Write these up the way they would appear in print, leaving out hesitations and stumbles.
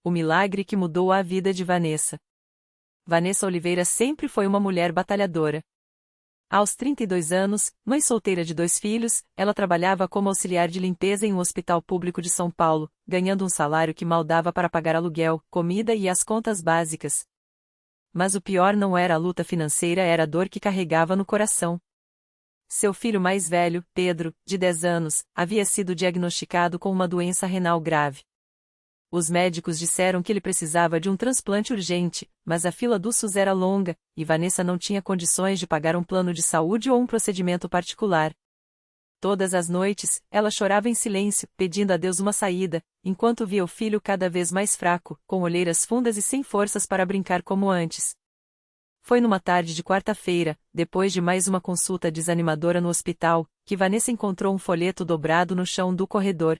O milagre que mudou a vida de Vanessa. Vanessa Oliveira sempre foi uma mulher batalhadora. Aos 32 anos, mãe solteira de 2 filhos, ela trabalhava como auxiliar de limpeza em um hospital público de São Paulo, ganhando um salário que mal dava para pagar aluguel, comida e as contas básicas. Mas o pior não era a luta financeira, era a dor que carregava no coração. Seu filho mais velho, Pedro, de 10 anos, havia sido diagnosticado com uma doença renal grave. Os médicos disseram que ele precisava de um transplante urgente, mas a fila do SUS era longa, e Vanessa não tinha condições de pagar um plano de saúde ou um procedimento particular. Todas as noites, ela chorava em silêncio, pedindo a Deus uma saída, enquanto via o filho cada vez mais fraco, com olheiras fundas e sem forças para brincar como antes. Foi numa tarde de quarta-feira, depois de mais uma consulta desanimadora no hospital, que Vanessa encontrou um folheto dobrado no chão do corredor.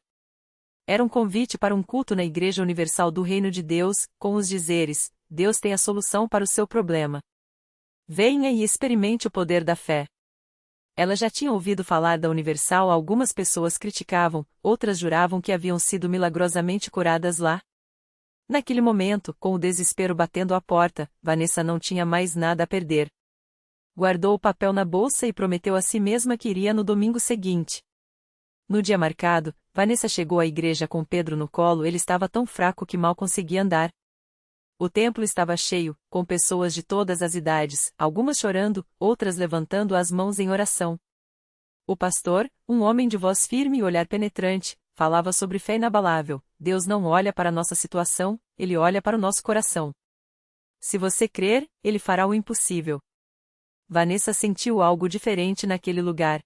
Era um convite para um culto na Igreja Universal do Reino de Deus, com os dizeres: Deus tem a solução para o seu problema. Venha e experimente o poder da fé. Ela já tinha ouvido falar da Universal, algumas pessoas criticavam, outras juravam que haviam sido milagrosamente curadas lá. Naquele momento, com o desespero batendo à porta, Vanessa não tinha mais nada a perder. Guardou o papel na bolsa e prometeu a si mesma que iria no domingo seguinte. No dia marcado, Vanessa chegou à igreja com Pedro no colo. Ele estava tão fraco que mal conseguia andar. O templo estava cheio, com pessoas de todas as idades, algumas chorando, outras levantando as mãos em oração. O pastor, um homem de voz firme e olhar penetrante, falava sobre fé inabalável. Deus não olha para a nossa situação, Ele olha para o nosso coração. Se você crer, Ele fará o impossível. Vanessa sentiu algo diferente naquele lugar.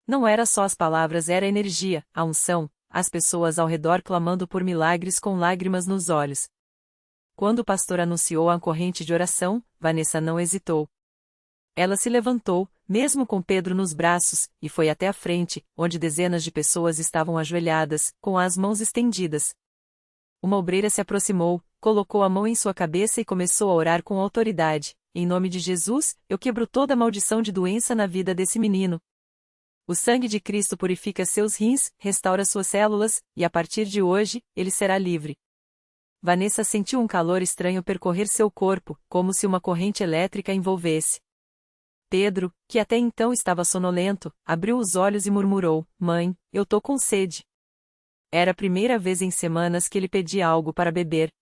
Não era só as palavras, era a energia, a unção, as pessoas ao redor clamando por milagres com lágrimas nos olhos. Quando o pastor anunciou a corrente de oração, Vanessa não hesitou. Ela se levantou, mesmo com Pedro nos braços, e foi até a frente, onde dezenas de pessoas estavam ajoelhadas, com as mãos estendidas. Uma obreira se aproximou, colocou a mão em sua cabeça e começou a orar com autoridade. Em nome de Jesus, eu quebro toda maldição de doença na vida desse menino. O sangue de Cristo purifica seus rins, restaura suas células, e a partir de hoje, ele será livre. Vanessa sentiu um calor estranho percorrer seu corpo, como se uma corrente elétrica envolvesse. Pedro, que até então estava sonolento, abriu os olhos e murmurou: Mãe, eu tô com sede. Era a primeira vez em semanas que ele pedia algo para beber.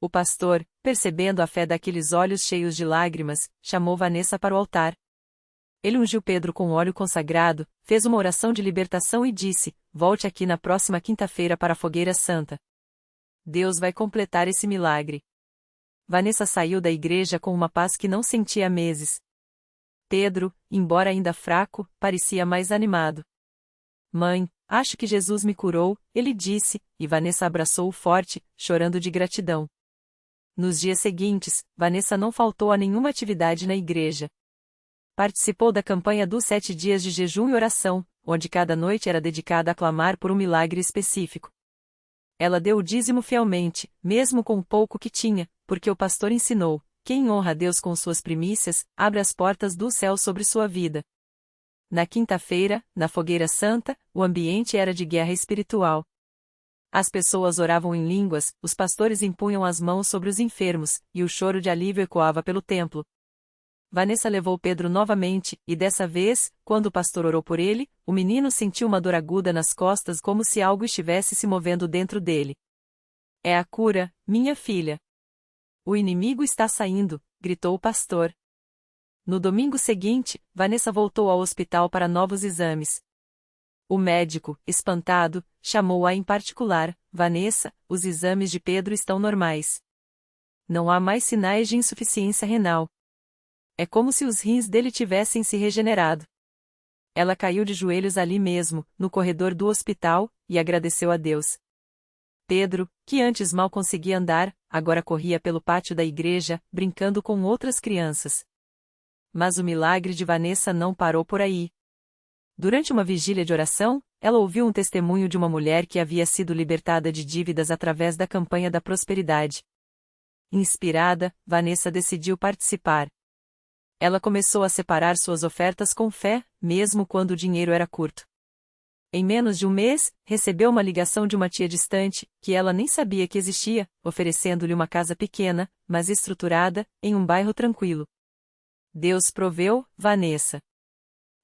O pastor, percebendo a fé daqueles olhos cheios de lágrimas, chamou Vanessa para o altar. Ele ungiu Pedro com óleo consagrado, fez uma oração de libertação e disse: Volte aqui na próxima quinta-feira para a fogueira santa. Deus vai completar esse milagre. Vanessa saiu da igreja com uma paz que não sentia há meses. Pedro, embora ainda fraco, parecia mais animado. Mãe, acho que Jesus me curou, ele disse, e Vanessa abraçou-o forte, chorando de gratidão. Nos dias seguintes, Vanessa não faltou a nenhuma atividade na igreja. Participou da campanha dos 7 dias de jejum e oração, onde cada noite era dedicada a clamar por um milagre específico. Ela deu o dízimo fielmente, mesmo com o pouco que tinha, porque o pastor ensinou: quem honra a Deus com suas primícias, abre as portas do céu sobre sua vida. Na quinta-feira, na fogueira santa, o ambiente era de guerra espiritual. As pessoas oravam em línguas, os pastores impunham as mãos sobre os enfermos, e o choro de alívio ecoava pelo templo. Vanessa levou Pedro novamente, e dessa vez, quando o pastor orou por ele, o menino sentiu uma dor aguda nas costas como se algo estivesse se movendo dentro dele. É a cura, minha filha. O inimigo está saindo, gritou o pastor. No domingo seguinte, Vanessa voltou ao hospital para novos exames. O médico, espantado, chamou-a em particular: Vanessa, os exames de Pedro estão normais. Não há mais sinais de insuficiência renal. É como se os rins dele tivessem se regenerado. Ela caiu de joelhos ali mesmo, no corredor do hospital, e agradeceu a Deus. Pedro, que antes mal conseguia andar, agora corria pelo pátio da igreja, brincando com outras crianças. Mas o milagre de Vanessa não parou por aí. Durante uma vigília de oração, ela ouviu um testemunho de uma mulher que havia sido libertada de dívidas através da campanha da prosperidade. Inspirada, Vanessa decidiu participar. Ela começou a separar suas ofertas com fé, mesmo quando o dinheiro era curto. Em menos de um mês, recebeu uma ligação de uma tia distante, que ela nem sabia que existia, oferecendo-lhe uma casa pequena, mas estruturada, em um bairro tranquilo. Deus proveu, Vanessa.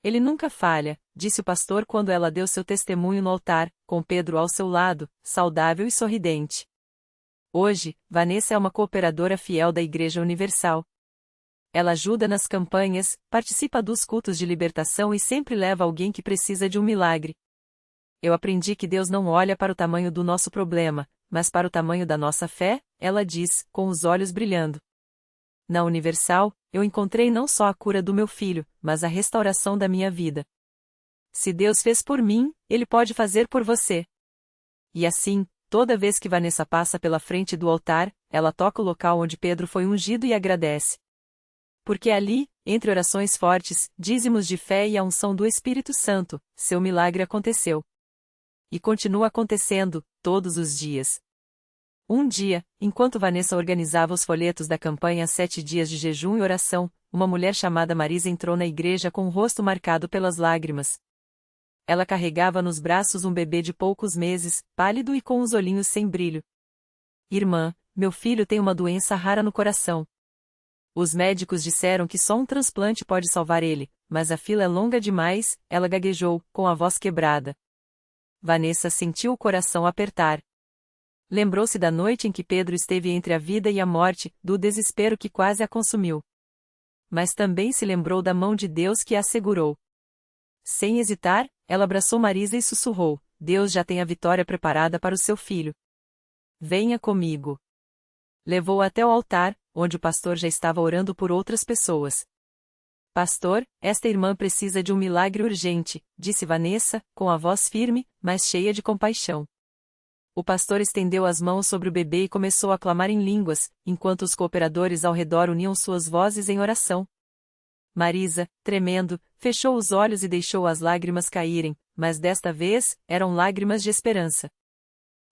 Ele nunca falha, disse o pastor quando ela deu seu testemunho no altar, com Pedro ao seu lado, saudável e sorridente. Hoje, Vanessa é uma cooperadora fiel da Igreja Universal. Ela ajuda nas campanhas, participa dos cultos de libertação e sempre leva alguém que precisa de um milagre. Eu aprendi que Deus não olha para o tamanho do nosso problema, mas para o tamanho da nossa fé, ela diz, com os olhos brilhando. Na Universal, eu encontrei não só a cura do meu filho, mas a restauração da minha vida. Se Deus fez por mim, Ele pode fazer por você. E assim, toda vez que Vanessa passa pela frente do altar, ela toca o local onde Pedro foi ungido e agradece. Porque ali, entre orações fortes, dízimos de fé e a unção do Espírito Santo, seu milagre aconteceu. E continua acontecendo, todos os dias. Um dia, enquanto Vanessa organizava os folhetos da campanha 7 dias de jejum e oração, uma mulher chamada Marisa entrou na igreja com o rosto marcado pelas lágrimas. Ela carregava nos braços um bebê de poucos meses, pálido e com os olhinhos sem brilho. Irmã, meu filho tem uma doença rara no coração. Os médicos disseram que só um transplante pode salvar ele, mas a fila é longa demais, ela gaguejou, com a voz quebrada. Vanessa sentiu o coração apertar. Lembrou-se da noite em que Pedro esteve entre a vida e a morte, do desespero que quase a consumiu. Mas também se lembrou da mão de Deus que a segurou. Sem hesitar, ela abraçou Marisa e sussurrou: Deus já tem a vitória preparada para o seu filho. Venha comigo. Levou-a até o altar, onde o pastor já estava orando por outras pessoas. Pastor, esta irmã precisa de um milagre urgente, disse Vanessa, com a voz firme, mas cheia de compaixão. O pastor estendeu as mãos sobre o bebê e começou a clamar em línguas, enquanto os cooperadores ao redor uniam suas vozes em oração. Marisa, tremendo, fechou os olhos e deixou as lágrimas caírem, mas desta vez, eram lágrimas de esperança.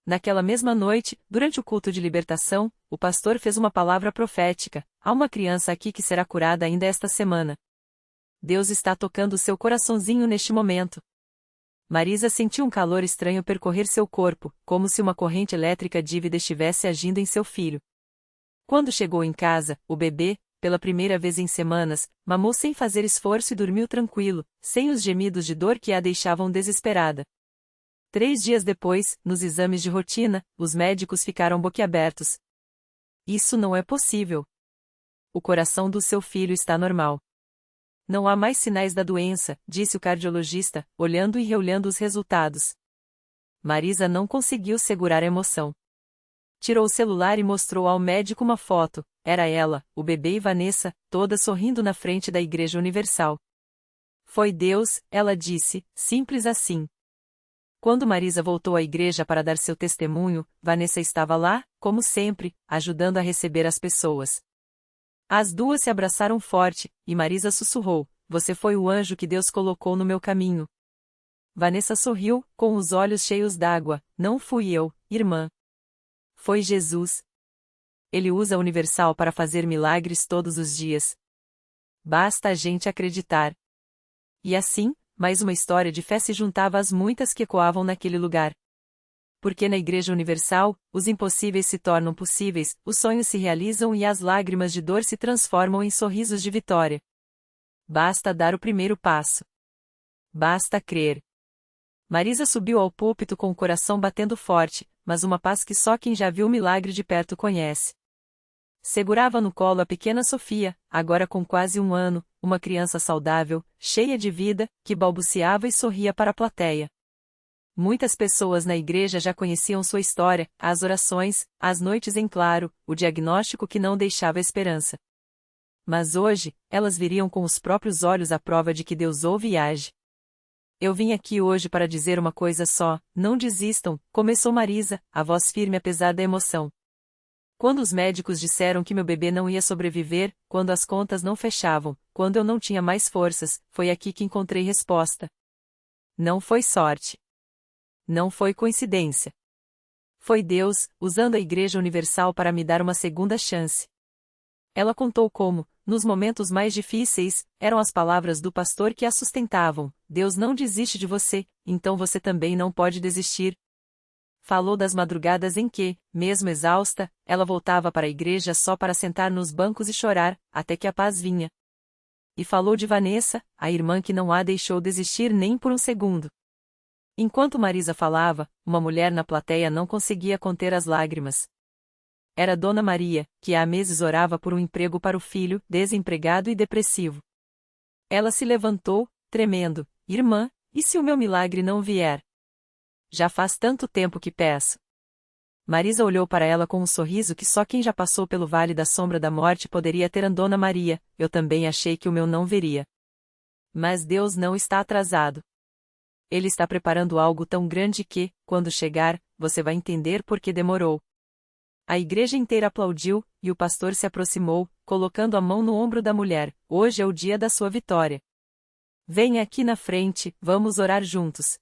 Naquela mesma noite, durante o culto de libertação, o pastor fez uma palavra profética: há uma criança aqui que será curada ainda esta semana. Deus está tocando seu coraçãozinho neste momento. Marisa sentiu um calor estranho percorrer seu corpo, como se uma corrente elétrica dívida estivesse agindo em seu filho. Quando chegou em casa, o bebê, pela primeira vez em semanas, mamou sem fazer esforço e dormiu tranquilo, sem os gemidos de dor que a deixavam desesperada. 3 dias depois, nos exames de rotina, os médicos ficaram boquiabertos. Isso não é possível. O coração do seu filho está normal. Não há mais sinais da doença, disse o cardiologista, olhando e reolhando os resultados. Marisa não conseguiu segurar a emoção. Tirou o celular e mostrou ao médico uma foto. Era ela, o bebê e Vanessa, todas sorrindo na frente da Igreja Universal. Foi Deus, ela disse, simples assim. Quando Marisa voltou à igreja para dar seu testemunho, Vanessa estava lá, como sempre, ajudando a receber as pessoas. As duas se abraçaram forte, e Marisa sussurrou: Você foi o anjo que Deus colocou no meu caminho. Vanessa sorriu, com os olhos cheios d'água: Não fui eu, irmã. Foi Jesus. Ele usa a Universal para fazer milagres todos os dias. Basta a gente acreditar. E assim, mais uma história de fé se juntava às muitas que ecoavam naquele lugar. Porque na Igreja Universal, os impossíveis se tornam possíveis, os sonhos se realizam e as lágrimas de dor se transformam em sorrisos de vitória. Basta dar o primeiro passo. Basta crer. Marisa subiu ao púlpito com o coração batendo forte, mas uma paz que só quem já viu o milagre de perto conhece. Segurava no colo a pequena Sofia, agora com quase 1 ano, uma criança saudável, cheia de vida, que balbuciava e sorria para a plateia. Muitas pessoas na igreja já conheciam sua história, as orações, as noites em claro, o diagnóstico que não deixava esperança. Mas hoje, elas viriam com os próprios olhos a prova de que Deus ouve e age. Eu vim aqui hoje para dizer uma coisa só: não desistam, começou Marisa, a voz firme apesar da emoção. Quando os médicos disseram que meu bebê não ia sobreviver, quando as contas não fechavam, quando eu não tinha mais forças, foi aqui que encontrei resposta. Não foi sorte. Não foi coincidência. Foi Deus, usando a Igreja Universal para me dar uma segunda chance. Ela contou como, Nos momentos mais difíceis, eram as palavras do pastor que a sustentavam: Deus não desiste de você, então você também não pode desistir. Falou das madrugadas em que, mesmo exausta, ela voltava para a igreja só para sentar nos bancos e chorar, até que a paz vinha. E falou de Vanessa, a irmã que não a deixou desistir nem por um segundo. Enquanto Marisa falava, uma mulher na plateia não conseguia conter as lágrimas. Era Dona Maria, que há meses orava por um emprego para o filho, desempregado e depressivo. Ela se levantou, tremendo: Irmã, e se o meu milagre não vier? Já faz tanto tempo que peço. Marisa olhou para ela com um sorriso que só quem já passou pelo vale da sombra da morte poderia ter. Dona Maria, eu também achei que o meu não viria. Mas Deus não está atrasado. Ele está preparando algo tão grande que, quando chegar, você vai entender por que demorou. A igreja inteira aplaudiu, e o pastor se aproximou, colocando a mão no ombro da mulher: Hoje é o dia da sua vitória. Venha aqui na frente, vamos orar juntos.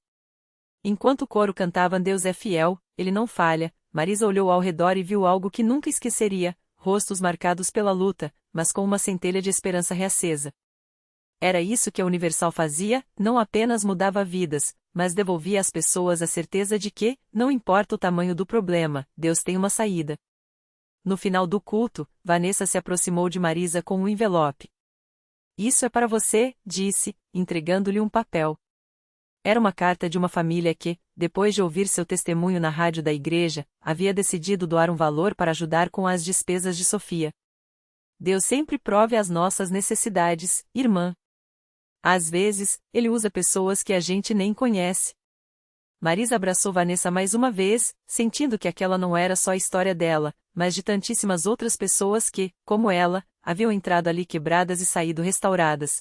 Enquanto o coro cantava Deus é fiel, ele não falha, Marisa olhou ao redor e viu algo que nunca esqueceria: rostos marcados pela luta, mas com uma centelha de esperança reacesa. Era isso que a Universal fazia, não apenas mudava vidas, mas devolvia às pessoas a certeza de que, não importa o tamanho do problema, Deus tem uma saída. No final do culto, Vanessa se aproximou de Marisa com um envelope. Isso é para você, disse, entregando-lhe um papel. Era uma carta de uma família que, depois de ouvir seu testemunho na rádio da igreja, havia decidido doar um valor para ajudar com as despesas de Sofia. Deus sempre prove as nossas necessidades, irmã. Às vezes, ele usa pessoas que a gente nem conhece. Marisa abraçou Vanessa mais uma vez, sentindo que aquela não era só a história dela, mas de tantíssimas outras pessoas que, como ela, haviam entrado ali quebradas e saído restauradas.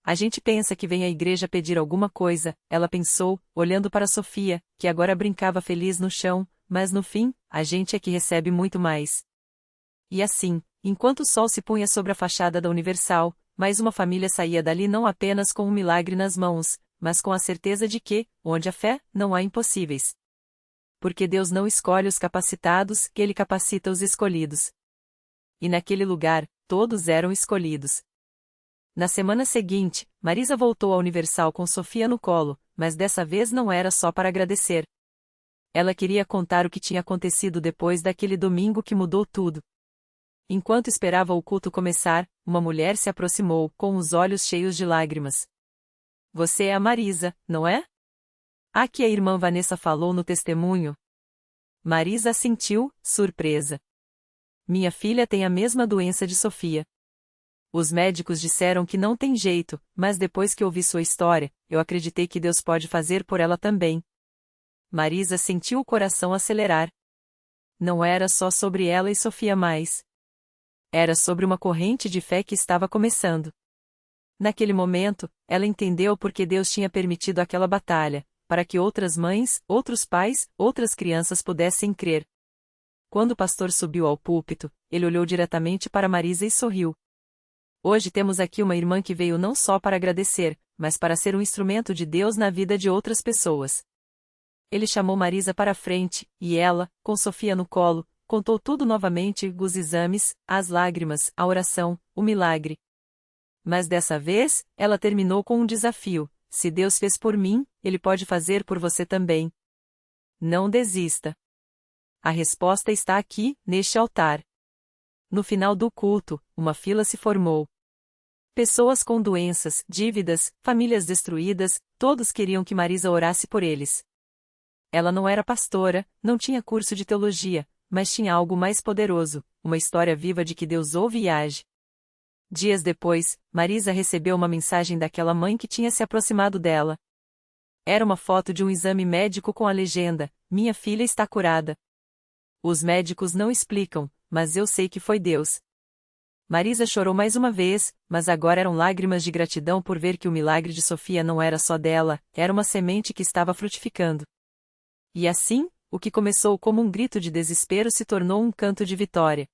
A gente pensa que vem à igreja pedir alguma coisa, ela pensou, olhando para Sofia, que agora brincava feliz no chão, mas no fim, a gente é que recebe muito mais. E assim, enquanto o sol se punha sobre a fachada da Universal, mais uma família saía dali não apenas com um milagre nas mãos, mas com a certeza de que, onde há fé, não há impossíveis. Porque Deus não escolhe os capacitados, que Ele capacita os escolhidos. E naquele lugar, todos eram escolhidos. Na semana seguinte, Marisa voltou à Universal com Sofia no colo, mas dessa vez não era só para agradecer. Ela queria contar o que tinha acontecido depois daquele domingo que mudou tudo. Enquanto esperava o culto começar, uma mulher se aproximou, com os olhos cheios de lágrimas. Você é a Marisa, não é? A que a irmã Vanessa falou no testemunho. Marisa assentiu, surpresa. Minha filha tem a mesma doença de Sofia. Os médicos disseram que não tem jeito, mas depois que ouvi sua história, eu acreditei que Deus pode fazer por ela também. Marisa sentiu o coração acelerar. Não era só sobre ela e Sofia mais. Era sobre uma corrente de fé que estava começando. Naquele momento, ela entendeu por que Deus tinha permitido aquela batalha, para que outras mães, outros pais, outras crianças pudessem crer. Quando o pastor subiu ao púlpito, ele olhou diretamente para Marisa e sorriu. Hoje temos aqui uma irmã que veio não só para agradecer, mas para ser um instrumento de Deus na vida de outras pessoas. Ele chamou Marisa para a frente, e ela, com Sofia no colo, contou tudo novamente: os exames, as lágrimas, a oração, o milagre. Mas dessa vez, ela terminou com um desafio: se Deus fez por mim, Ele pode fazer por você também. Não desista. A resposta está aqui, neste altar. No final do culto, uma fila se formou. Pessoas com doenças, dívidas, famílias destruídas, todos queriam que Marisa orasse por eles. Ela não era pastora, não tinha curso de teologia, mas tinha algo mais poderoso, uma história viva de que Deus ouve e age. Dias depois, Marisa recebeu uma mensagem daquela mãe que tinha se aproximado dela. Era uma foto de um exame médico com a legenda: minha filha está curada. Os médicos não explicam, mas eu sei que foi Deus. Marisa chorou mais uma vez, mas agora eram lágrimas de gratidão por ver que o milagre de Sofia não era só dela, era uma semente que estava frutificando. E assim, o que começou como um grito de desespero se tornou um canto de vitória.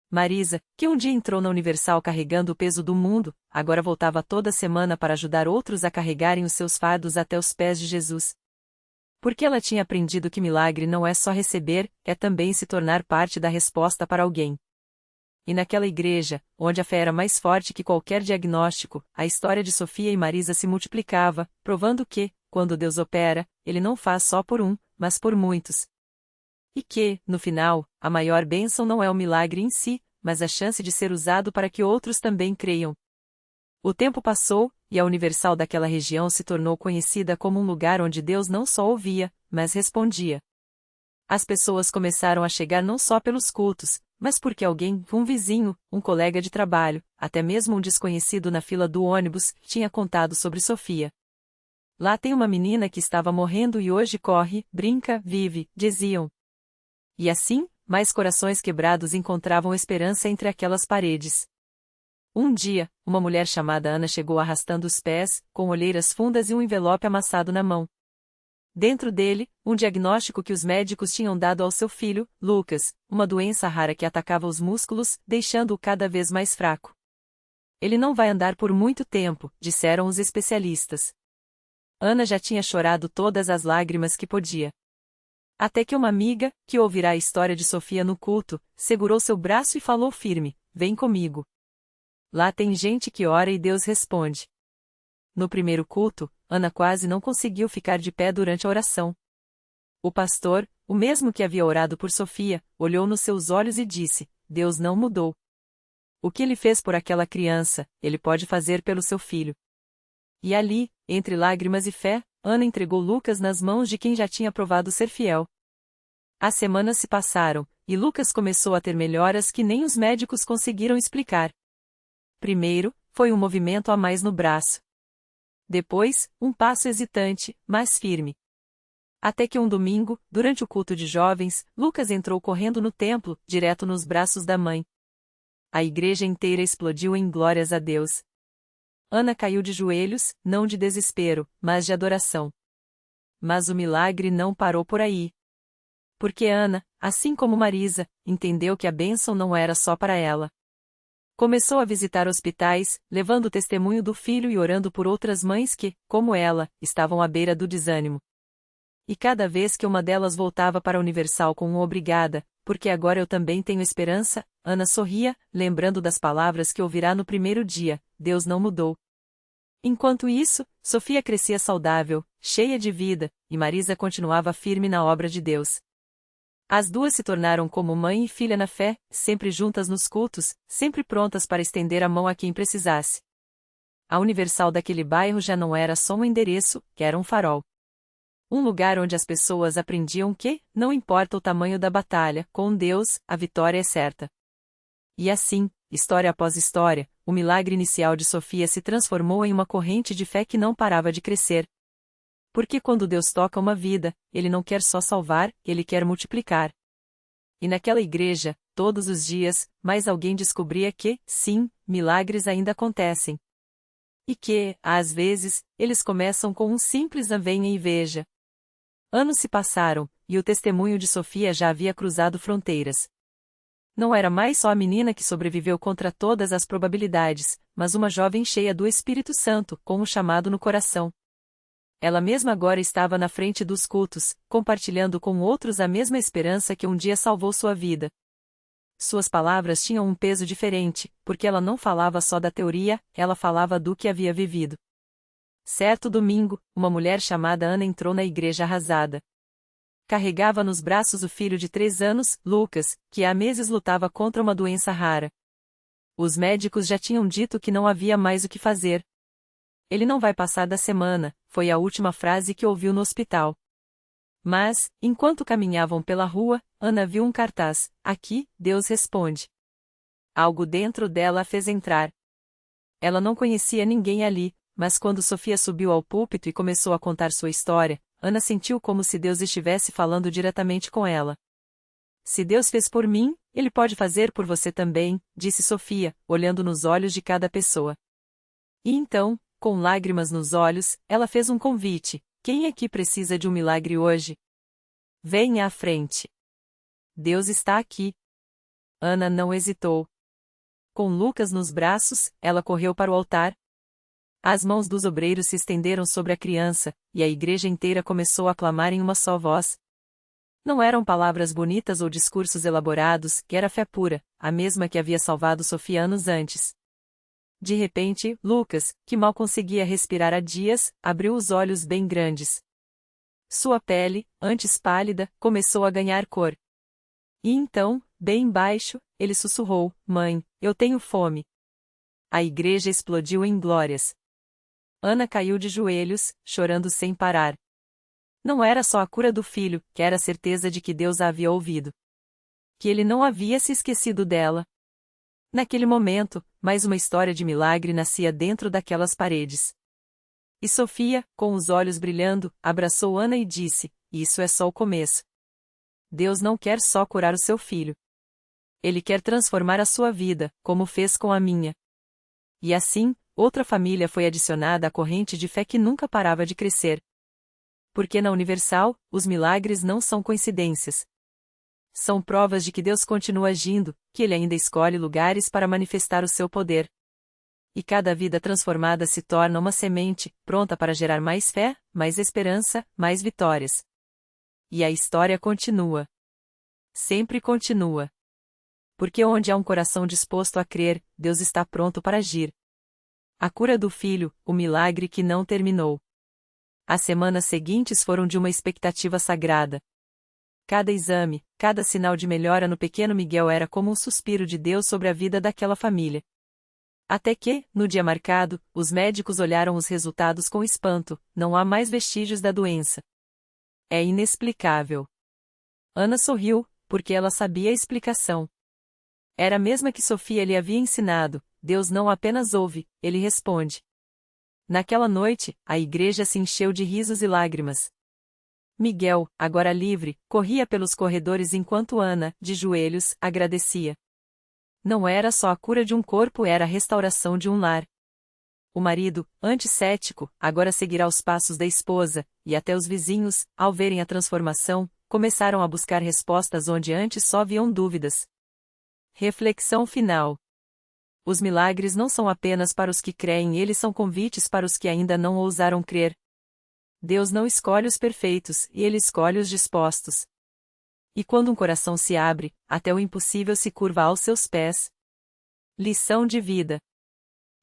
Marisa, que um dia entrou na Universal carregando o peso do mundo, agora voltava toda semana para ajudar outros a carregarem os seus fardos até os pés de Jesus. Porque ela tinha aprendido que milagre não é só receber, é também se tornar parte da resposta para alguém. E naquela igreja, onde a fé era mais forte que qualquer diagnóstico, a história de Sofia e Marisa se multiplicava, provando que, quando Deus opera, Ele não faz só por um, mas por muitos. E que, no final, a maior bênção não é o milagre em si, mas a chance de ser usado para que outros também creiam. O tempo passou, e a Universal daquela região se tornou conhecida como um lugar onde Deus não só ouvia, mas respondia. As pessoas começaram a chegar não só pelos cultos, mas porque alguém, um vizinho, um colega de trabalho, até mesmo um desconhecido na fila do ônibus, tinha contado sobre Sofia. Lá tem uma menina que estava morrendo e hoje corre, brinca, vive, diziam. E assim, mais corações quebrados encontravam esperança entre aquelas paredes. Um dia, uma mulher chamada Ana chegou arrastando os pés, com olheiras fundas e um envelope amassado na mão. Dentro dele, um diagnóstico que os médicos tinham dado ao seu filho, Lucas, uma doença rara que atacava os músculos, deixando-o cada vez mais fraco. Ele não vai andar por muito tempo, disseram os especialistas. Ana já tinha chorado todas as lágrimas que podia. Até que uma amiga, que ouvirá a história de Sofia no culto, segurou seu braço e falou firme: "Vem comigo. Lá tem gente que ora e Deus responde." No primeiro culto, Ana quase não conseguiu ficar de pé durante a oração. O pastor, o mesmo que havia orado por Sofia, olhou nos seus olhos e disse: "Deus não mudou. O que ele fez por aquela criança, ele pode fazer pelo seu filho." E ali, entre lágrimas e fé, Ana entregou Lucas nas mãos de quem já tinha provado ser fiel. As semanas se passaram, e Lucas começou a ter melhoras que nem os médicos conseguiram explicar. Primeiro, foi um movimento a mais no braço. Depois, um passo hesitante, mas firme. Até que um domingo, durante o culto de jovens, Lucas entrou correndo no templo, direto nos braços da mãe. A igreja inteira explodiu em glórias a Deus. Ana caiu de joelhos, não de desespero, mas de adoração. Mas o milagre não parou por aí. Porque Ana, assim como Marisa, entendeu que a bênção não era só para ela. Começou a visitar hospitais, levando o testemunho do filho e orando por outras mães que, como ela, estavam à beira do desânimo. E cada vez que uma delas voltava para a Universal com um obrigada, porque agora eu também tenho esperança, Ana sorria, lembrando das palavras que ouvirá no primeiro dia: Deus não mudou. Enquanto isso, Sofia crescia saudável, cheia de vida, e Marisa continuava firme na obra de Deus. As duas se tornaram como mãe e filha na fé, sempre juntas nos cultos, sempre prontas para estender a mão a quem precisasse. A Universal daquele bairro já não era só um endereço, era um farol. Um lugar onde as pessoas aprendiam que, não importa o tamanho da batalha, com Deus, a vitória é certa. E assim, história após história, o milagre inicial de Sofia se transformou em uma corrente de fé que não parava de crescer. Porque quando Deus toca uma vida, Ele não quer só salvar, Ele quer multiplicar. E naquela igreja, todos os dias, mais alguém descobria que, sim, milagres ainda acontecem. E que, às vezes, eles começam com um simples venha e veja. Anos se passaram, e o testemunho de Sofia já havia cruzado fronteiras. Não era mais só a menina que sobreviveu contra todas as probabilidades, mas uma jovem cheia do Espírito Santo, com um chamado no coração. Ela mesma agora estava na frente dos cultos, compartilhando com outros a mesma esperança que um dia salvou sua vida. Suas palavras tinham um peso diferente, porque ela não falava só da teoria, ela falava do que havia vivido. Certo domingo, uma mulher chamada Ana entrou na igreja arrasada. Carregava nos braços o filho de 3 anos, Lucas, que há meses lutava contra uma doença rara. Os médicos já tinham dito que não havia mais o que fazer. Ele não vai passar da semana, foi a última frase que ouviu no hospital. Mas, enquanto caminhavam pela rua, Ana viu um cartaz: "Aqui, Deus responde." Algo dentro dela a fez entrar. Ela não conhecia ninguém ali, mas quando Sofia subiu ao púlpito e começou a contar sua história, Ana sentiu como se Deus estivesse falando diretamente com ela. "Se Deus fez por mim, Ele pode fazer por você também", disse Sofia, olhando nos olhos de cada pessoa. E então, com lágrimas nos olhos, ela fez um convite: "Quem aqui precisa de um milagre hoje? Venha à frente. Deus está aqui." Ana não hesitou. Com Lucas nos braços, ela correu para o altar. As mãos dos obreiros se estenderam sobre a criança, e a igreja inteira começou a clamar em uma só voz: Não eram palavras bonitas ou discursos elaborados, que era fé pura, a mesma que havia salvado Sofia anos antes. De repente, Lucas, que mal conseguia respirar há dias, abriu os olhos bem grandes. Sua pele, antes pálida, começou a ganhar cor. E então, bem baixo, ele sussurrou: "Mãe, eu tenho fome." A igreja explodiu em glórias. Ana caiu de joelhos, chorando sem parar. Não era só a cura do filho, que era a certeza de que Deus a havia ouvido. Que ele não havia se esquecido dela. Naquele momento, mais uma história de milagre nascia dentro daquelas paredes. E Sofia, com os olhos brilhando, abraçou Ana e disse: "Isso é só o começo. Deus não quer só curar o seu filho. Ele quer transformar a sua vida, como fez com a minha." E assim, outra família foi adicionada à corrente de fé que nunca parava de crescer. Porque na Universal, os milagres não são coincidências. São provas de que Deus continua agindo, que Ele ainda escolhe lugares para manifestar o seu poder. E cada vida transformada se torna uma semente, pronta para gerar mais fé, mais esperança, mais vitórias. E a história continua. Sempre continua. Porque onde há um coração disposto a crer, Deus está pronto para agir. A cura do filho, o milagre que não terminou. As semanas seguintes foram de uma expectativa sagrada. Cada exame, cada sinal de melhora no pequeno Miguel era como um suspiro de Deus sobre a vida daquela família. Até que, no dia marcado, os médicos olharam os resultados com espanto: não há mais vestígios da doença. É inexplicável. Ana sorriu, porque ela sabia a explicação. Era a mesma que Sofia lhe havia ensinado: Deus não apenas ouve, Ele responde. Naquela noite, a igreja se encheu de risos e lágrimas. Miguel, agora livre, corria pelos corredores enquanto Ana, de joelhos, agradecia. Não era só a cura de um corpo, era a restauração de um lar. O marido, antes cético, agora seguirá os passos da esposa, e até os vizinhos, ao verem a transformação, começaram a buscar respostas onde antes só haviam dúvidas. Reflexão final. Os milagres não são apenas para os que creem, eles são convites para os que ainda não ousaram crer. Deus não escolhe os perfeitos, e Ele escolhe os dispostos. E quando um coração se abre, até o impossível se curva aos seus pés. Lição de vida.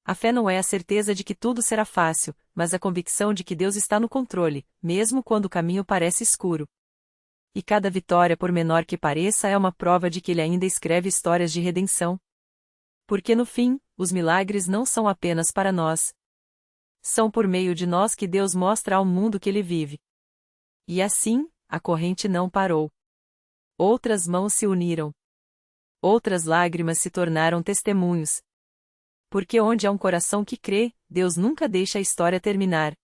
A fé não é a certeza de que tudo será fácil, mas a convicção de que Deus está no controle, mesmo quando o caminho parece escuro. E cada vitória, por menor que pareça, é uma prova de que Ele ainda escreve histórias de redenção. Porque no fim, os milagres não são apenas para nós. São por meio de nós que Deus mostra ao mundo que Ele vive. E assim, a corrente não parou. Outras mãos se uniram. Outras lágrimas se tornaram testemunhos. Porque onde há um coração que crê, Deus nunca deixa a história terminar.